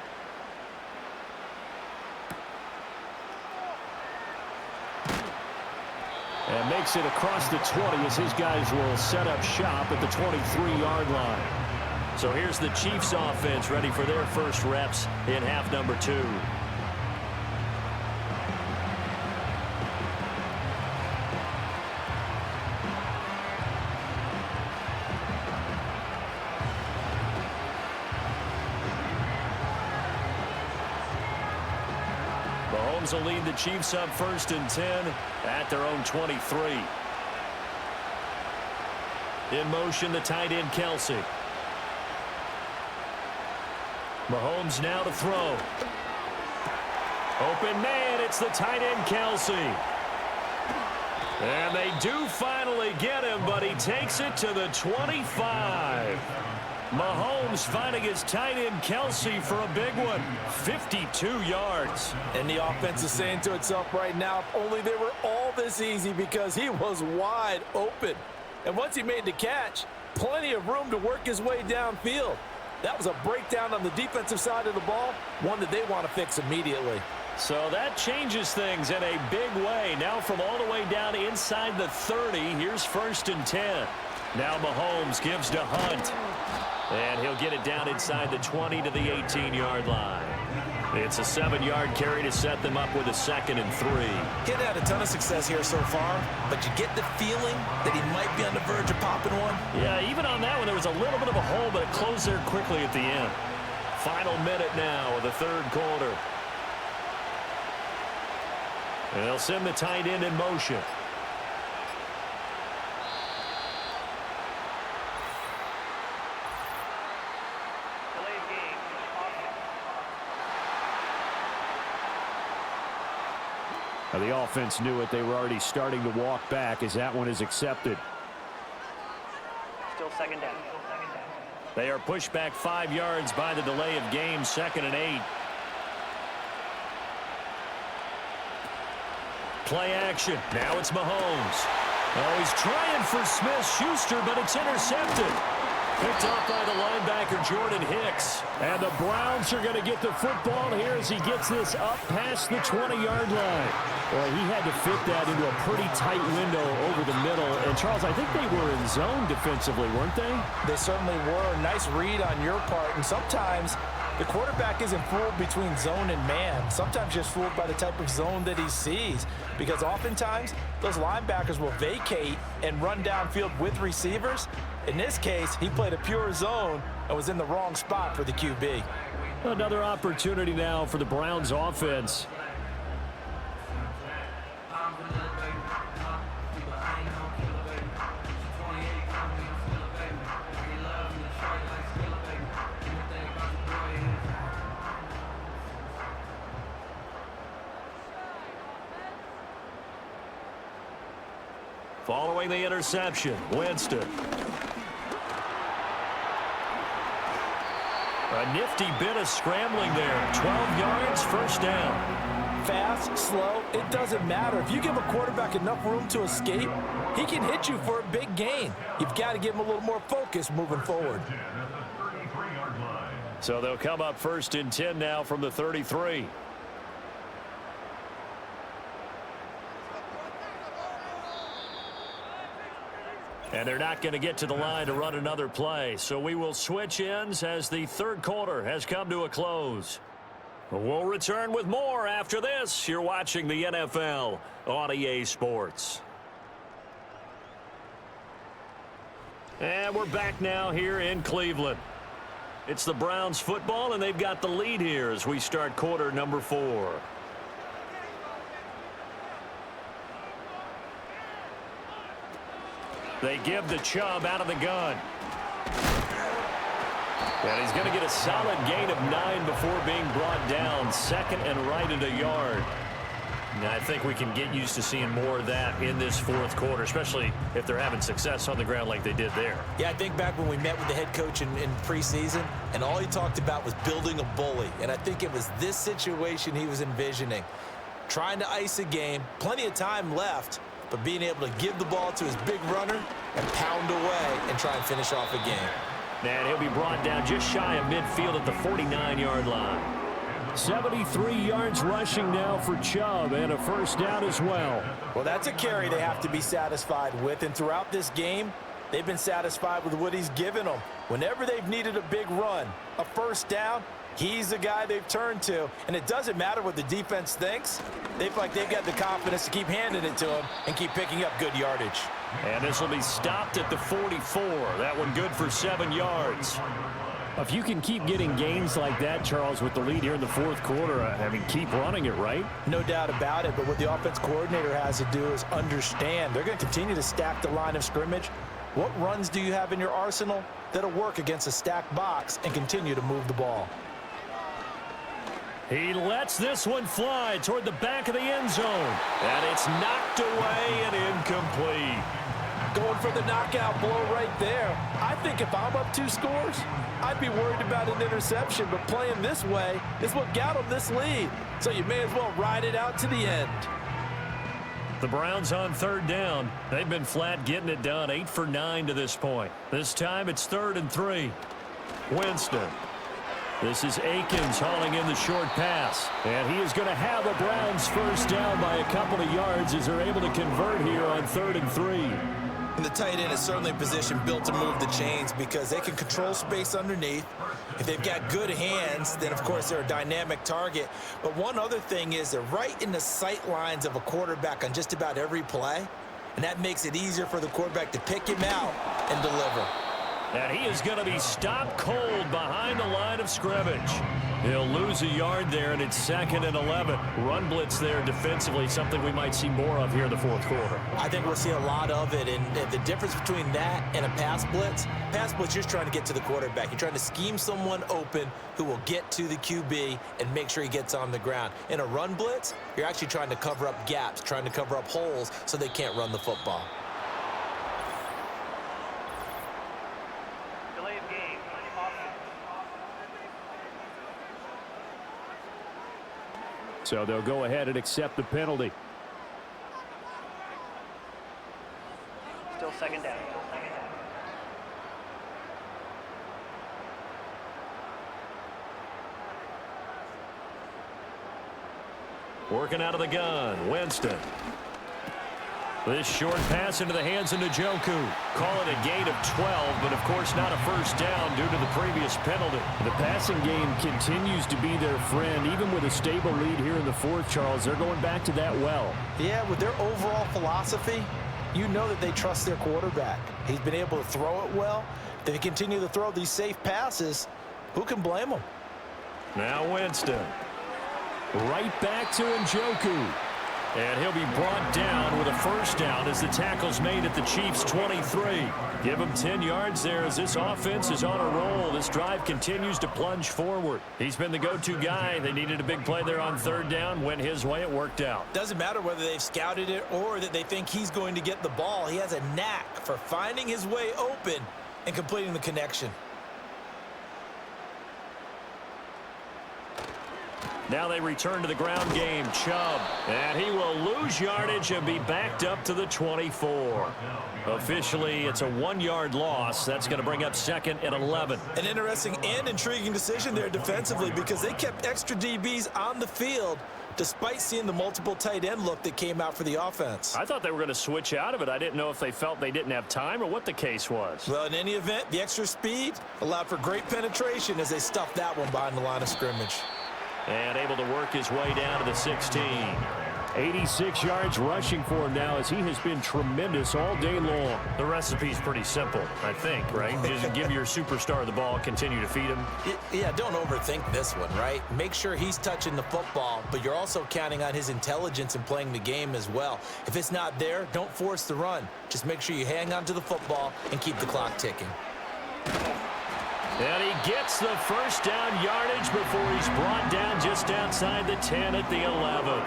And makes it across the 20 as his guys will set up shop at the 23-yard line. So here's the Chiefs offense ready for their first reps in half number 2. Mahomes will lead the Chiefs up 1st and 10 at their own 23. In motion, the tight end, Kelsey. Mahomes now to throw. Open man, it's the tight end, Kelsey. And they do finally get him, but he takes it to the 25. Mahomes finding his tight end, Kelsey, for a big one. 52 yards. And the offense is saying to itself right now, if only they were all this easy, because he was wide open. And once he made the catch, plenty of room to work his way downfield. That was a breakdown on the defensive side of the ball, one that they want to fix immediately. So that changes things in a big way. Now from all the way down inside the 30, here's 1st and 10. Now Mahomes gives to Hunt. And he'll get it down inside the 20 to the 18-yard line. It's a 7-yard carry to set them up with a 2nd and 3. He's had a ton of success here so far, but you get the feeling that he might be on the verge of popping one. Yeah, even on that one, there was a little bit of a hole, but it closed there quickly at the end. Final minute now of the 3rd quarter. And they'll send the tight end in motion. Now, the offense knew it. They were already starting to walk back as that one is accepted. Still 2nd down. They are pushed back 5 yards by the delay of game, 2nd and 8. Play action. Now it's Mahomes. Oh, he's trying for Smith-Schuster, but it's intercepted. Picked off by the linebacker, Jordan Hicks. And the Browns are going to get the football here as he gets this up past the 20-yard line. Well, he had to fit that into a pretty tight window over the middle. And, Charles, I think they were in zone defensively, weren't they? They certainly were. Nice read on your part. And sometimes the quarterback isn't fooled between zone and man. Sometimes just fooled by the type of zone that he sees. Because oftentimes, those linebackers will vacate and run downfield with receivers. In this case, he played a pure zone and was in the wrong spot for the QB. Another opportunity now for the Browns offense. Following the interception, Winston. A nifty bit of scrambling there. 12 yards, 1st down. Fast, slow, it doesn't matter. If you give a quarterback enough room to escape, he can hit you for a big gain. You've got to give him a little more focus moving forward. So they'll come up 1st and 10 now from the 33. And they're not going to get to the line to run another play. So we will switch ends as the third quarter has come to a close. We'll return with more after this. You're watching the NFL on EA Sports. And we're back now here in Cleveland. It's the Browns football, and they've got the lead here as we start quarter number 4. They give the Chubb out of the gun. And he's going to get a solid gain of 9 before being brought down. Second and right at a yard. Now, I think we can get used to seeing more of that in this fourth quarter, especially if they're having success on the ground like they did there. Yeah, I think back when we met with the head coach in preseason, and all he talked about was building a bully. And I think it was this situation he was envisioning. Trying to ice a game, plenty of time left, but being able to give the ball to his big runner and pound away and try and finish off a game. And he'll be brought down just shy of midfield at the 49-yard line. 73 yards rushing now for Chubb, and a first down as well. Well, that's a carry they have to be satisfied with, and throughout this game, they've been satisfied with what he's given them. Whenever they've needed a big run, a first down, he's the guy they've turned to, and it doesn't matter what the defense thinks. They feel like they've got the confidence to keep handing it to him and keep picking up good yardage. And this will be stopped at the 44. That one good for 7 yards. If you can keep getting gains like that, Charles, with the lead here in the fourth quarter, I mean, keep running it, right? No doubt about it, but what the offense coordinator has to do is understand. They're going to continue to stack the line of scrimmage. What runs do you have in your arsenal that'll work against a stacked box and continue to move the ball? He lets this one fly toward the back of the end zone. And it's knocked away and incomplete. Going for the knockout blow right there. I think if I'm up 2 scores, I'd be worried about an interception, but playing this way is what got them this lead. So you may as well ride it out to the end. The Browns on third down. They've been flat getting it done, 8 for 9 to this point. This time it's 3rd and 3. Winston. This is Akins hauling in the short pass. And he is going to have the Browns first down by a couple of yards as they're able to convert here on 3rd and 3. And the tight end is certainly a position built to move the chains because they can control space underneath. If they've got good hands, then of course they're a dynamic target. But one other thing is they're right in the sight lines of a quarterback on just about every play. And that makes it easier for the quarterback to pick him out and deliver. And he is going to be stopped cold behind the line of scrimmage. He'll lose a yard there, and it's 2nd and 11. Run blitz there defensively, something we might see more of here in the fourth quarter. I think we'll see a lot of it, and the difference between that and a pass blitz, you're just trying to get to the quarterback. You're trying to scheme someone open who will get to the QB and make sure he gets on the ground. In a run blitz, you're actually trying to cover up gaps, trying to cover up holes so they can't run the football. So they'll go ahead and accept the penalty. Still 2nd down. Working out of the gun, Winston. This short pass into the hands of Njoku. Call it a gain of 12, but of course not a first down due to the previous penalty. The passing game continues to be their friend. Even with a stable lead here in the fourth, Charles, they're going back to that well. Yeah, with their overall philosophy, you know that they trust their quarterback. He's been able to throw it well. If they continue to throw these safe passes, who can blame them? Now Winston. Right back to Njoku. And he'll be brought down with a first down as the tackle's made at the Chiefs' 23. Give him 10 yards there as this offense is on a roll. This drive continues to plunge forward. He's been the go-to guy. They needed a big play there on 3rd down. Went his way. It worked out. Doesn't matter whether they've scouted it or that they think he's going to get the ball. He has a knack for finding his way open and completing the connection. Now they return to the ground game. Chubb. And he will lose yardage and be backed up to the 24. Officially, it's a 1-yard loss. That's going to bring up 2nd and 11. An interesting and intriguing decision there defensively because they kept extra DBs on the field, despite seeing the multiple tight end look that came out for the offense. I thought they were going to switch out of it. I didn't know if they felt they didn't have time or what the case was. Well, in any event, the extra speed allowed for great penetration as they stuffed that one behind the line of scrimmage. And able to work his way down to the 16. 86 yards rushing for him now as he has been tremendous all day long. The recipe's pretty simple, I think, right? Just give your superstar the ball, continue to feed him. Yeah, don't overthink this one, right? Make sure he's touching the football, but you're also counting on his intelligence in playing the game as well. If it's not there, don't force the run. Just make sure you hang on to the football and keep the clock ticking. And he gets the first down yardage before he's brought down just outside the 10 at the 11.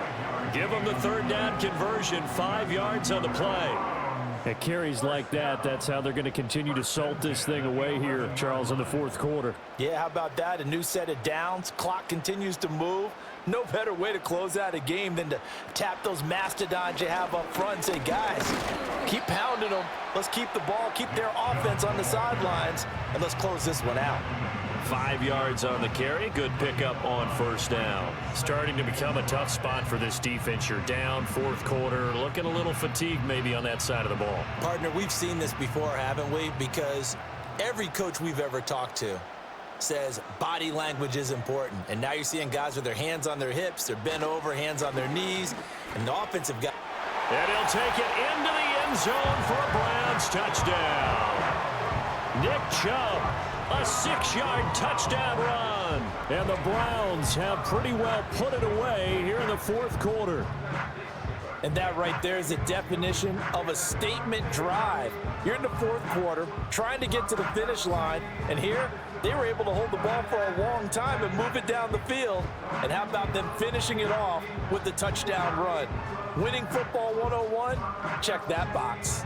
Give him the third down conversion, 5 yards on the play. At carries like that, that's how they're going to continue to salt this thing away here, Charles, in the fourth quarter. Yeah, how about that? A new set of downs. Clock continues to move. No better way to close out a game than to tap those mastodons you have up front and say, guys, keep pounding them. Let's keep the ball, keep their offense on the sidelines, and let's close this one out. 5 yards on the carry. Good pickup on first down. Starting to become a tough spot for this defense. You're down fourth quarter. Looking a little fatigued maybe on that side of the ball. Partner, we've seen this before, haven't we? Because every coach we've ever talked to says body language is important. And now you're seeing guys with their hands on their hips, they're bent over, hands on their knees, and the offensive guy. And he'll take it into the end zone for a Browns touchdown. Nick Chubb, a 6-yard touchdown run. And the Browns have pretty well put it away here in the fourth quarter. And that right there is the definition of a statement drive. You're in the fourth quarter, trying to get to the finish line, and here they were able to hold the ball for a long time and move it down the field. And how about them finishing it off with the touchdown run? Winning football 101, check that box.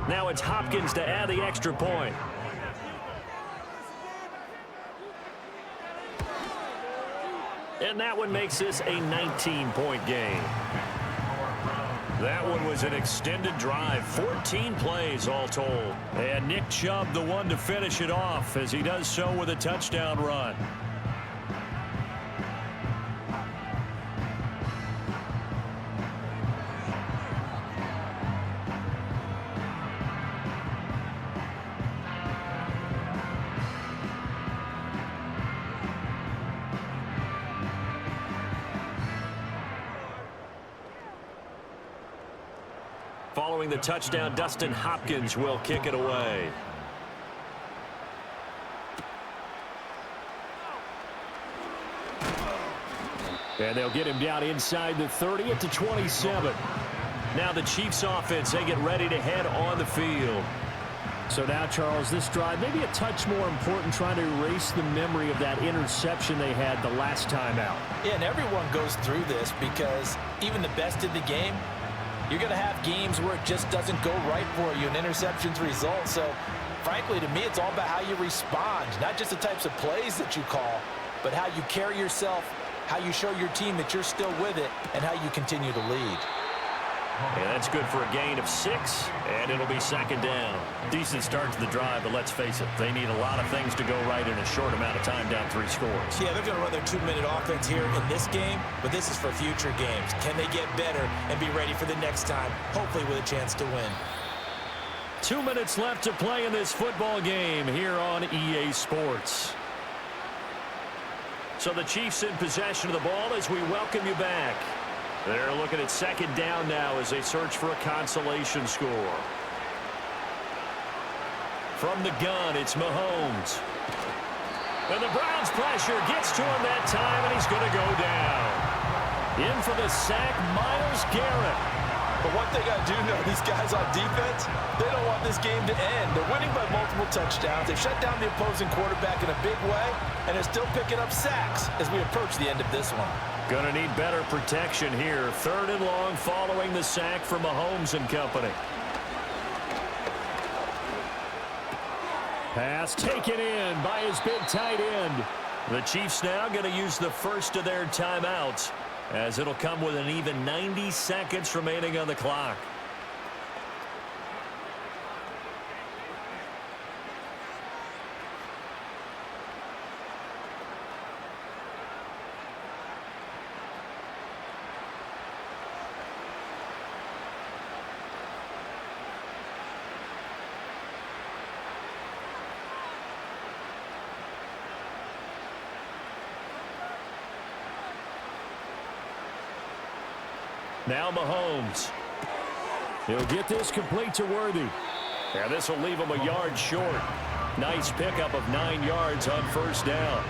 Now it's Hopkins to add the extra point. And that one makes this a 19-point game. That one was an extended drive, 14 plays all told. And Nick Chubb, the one to finish it off, as he does so with a touchdown run. Following the touchdown, Dustin Hopkins will kick it away. And they'll get him down inside the 30 at the 27. Now the Chiefs offense, they get ready to head on the field. So now, Charles, this drive maybe a touch more important, trying to erase the memory of that interception they had the last time out. Yeah, and everyone goes through this because even the best in the game, you're going to have games where it just doesn't go right for you, and interceptions result. So, frankly, to me, it's all about how you respond, not just the types of plays that you call, but how you carry yourself, how you show your team that you're still with it, and how you continue to lead. And that's good for a gain of 6, and it'll be second down. Decent start to the drive, but let's face it, they need a lot of things to go right in a short amount of time, down 3 scores. Yeah, they're going to run their 2-minute offense here in this game, but this is for future games. Can they get better and be ready for the next time, hopefully with a chance to win? 2 minutes left to play in this football game here on EA Sports. So the Chiefs in possession of the ball as we welcome you back. They're looking at second down now as they search for a consolation score. From the gun, it's Mahomes. And the Browns pressure gets to him that time, and he's going to go down. In for the sack, Myles Garrett. But one thing I do know, these guys on defense, they don't want this game to end. They're winning by multiple touchdowns. They've shut down the opposing quarterback in a big way, and they're still picking up sacks as we approach the end of this one. Going to need better protection here. 3rd and long following the sack from Mahomes and company. Pass taken in by his big tight end. The Chiefs now going to use the first of their timeouts, as it'll come with an even 90 seconds remaining on the clock. Now Mahomes. He'll get this complete to Worthy. And this will leave him a yard short. Nice pickup of 9 yards on first down.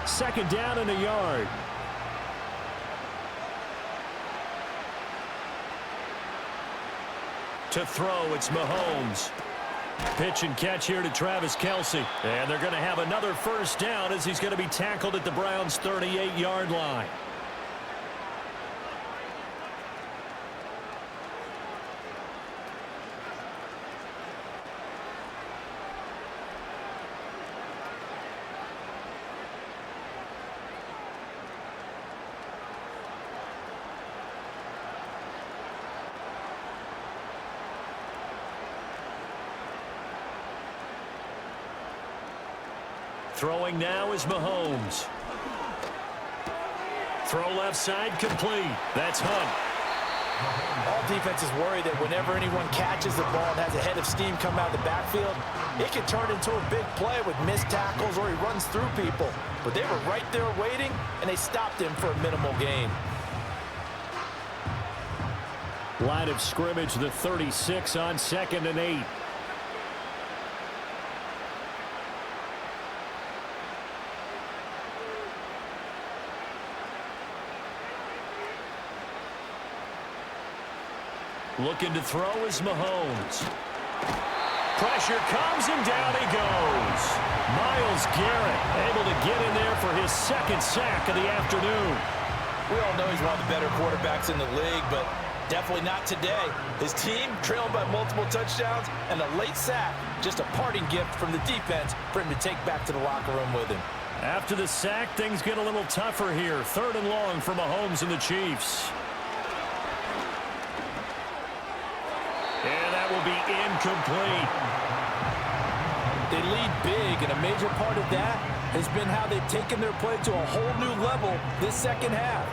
Second down and a yard. To throw, it's Mahomes. Pitch and catch here to Travis Kelce. And they're going to have another first down as he's going to be tackled at the Browns' 38-yard line. Throwing now is Mahomes. Throw left side complete. That's Hunt. All defenses worry that whenever anyone catches the ball and has a head of steam come out of the backfield, it can turn into a big play with missed tackles or he runs through people. But they were right there waiting, and they stopped him for a minimal gain. Line of scrimmage, the 36 on 2nd and 8. Looking to throw is Mahomes. Pressure comes and down he goes. Myles Garrett able to get in there for his 2nd sack of the afternoon. We all know he's one of the better quarterbacks in the league, but definitely not today. His team trailed by multiple touchdowns and a late sack. Just a parting gift from the defense for him to take back to the locker room with him. After the sack, things get a little tougher here. 3rd and long for Mahomes and the Chiefs. And that will be incomplete. They lead big, and a major part of that has been how they've taken their play to a whole new level this second half.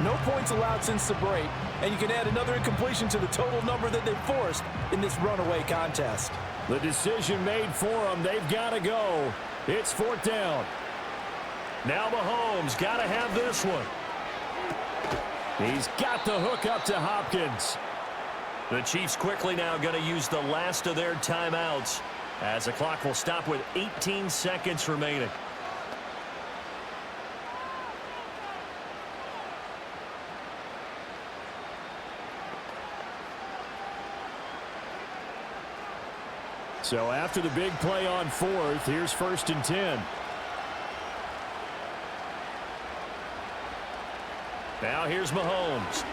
No points allowed since the break, and you can add another incompletion to the total number that they've forced in this runaway contest. The decision made for them. They've got to go. It's 4th down. Now Mahomes got to have this one. He's got the hook up to Hopkins. The Chiefs quickly now going to use the last of their timeouts as the clock will stop with 18 seconds remaining. So after the big play on 4th, here's 1st and 10. Now here's Mahomes.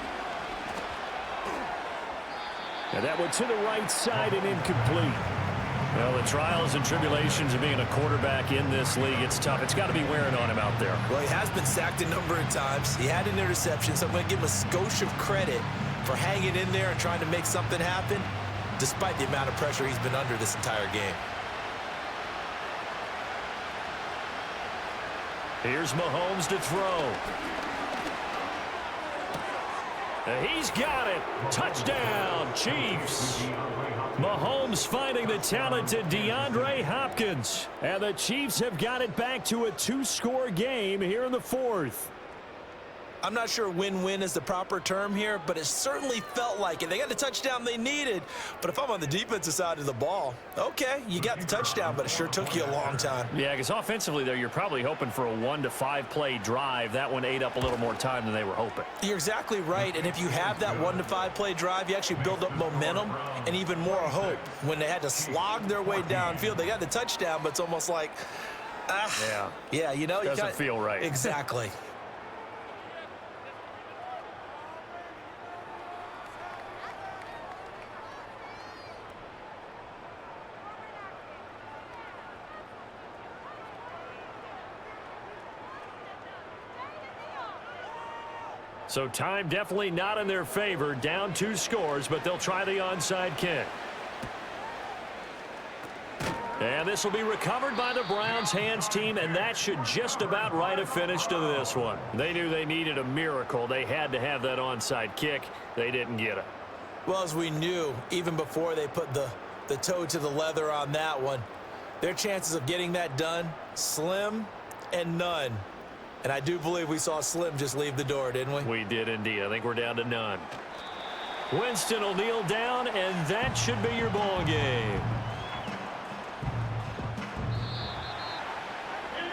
And that one to the right side and incomplete. Well, the trials and tribulations of being a quarterback in this league, it's tough. It's got to be wearing on him out there. Well, he has been sacked a number of times. He had an interception, so I'm going to give him a skosh of credit for hanging in there and trying to make something happen, despite the amount of pressure he's been under this entire game. Here's Mahomes to throw. He's got it. Touchdown, Chiefs. Mahomes finding the talented DeAndre Hopkins. And the Chiefs have got it back to a 2-score game here in the 4th. I'm not sure win-win is the proper term here, but it certainly felt like it. They got the touchdown they needed, but if I'm on the defensive side of the ball, okay, you got the touchdown, but it sure took you a long time. Yeah, because offensively there, you're probably hoping for a 1 to 5 play drive. That one ate up a little more time than they were hoping. You're exactly right, and if you have that 1 to 5 play drive, you actually build up momentum and even more hope. When they had to slog their way downfield, they got the touchdown, but it's almost like, yeah, you know, doesn't feel right. Exactly. So time definitely not in their favor. Down 2 scores, but they'll try the onside kick. And this will be recovered by the Browns hands team, and that should just about write a finish to this one. They knew they needed a miracle. They had to have that onside kick. They didn't get it. Well, as we knew, even before they put the the toe to the leather on that one. Their chances of getting that done, slim and none. And I do believe we saw Slim just leave the door, didn't we? We did indeed. I think we're down to none. Winston will kneel down, and that should be your ball game.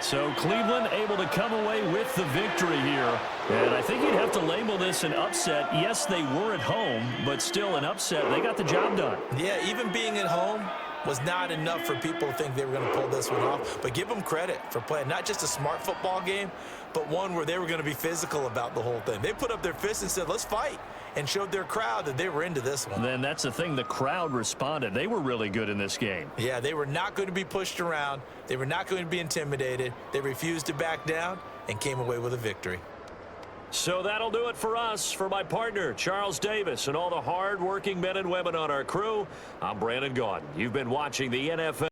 So Cleveland able to come away with the victory here. And I think you'd have to label this an upset. Yes, they were at home, but still an upset. They got the job done. Yeah, even being at home was not enough for people to think they were going to pull this one off. But give them credit for playing not just a smart football game, but one where they were going to be physical about the whole thing. They put up their fists and said, let's fight, and showed their crowd that they were into this one. Then that's the thing. The crowd responded. They were really good in this game. Yeah, they were not going to be pushed around. They were not going to be intimidated. They refused to back down and came away with a victory. So that'll do it for us. For my partner, Charles Davis, and all the hard-working men and women on our crew, I'm Brandon Gaudin. You've been watching the NFL.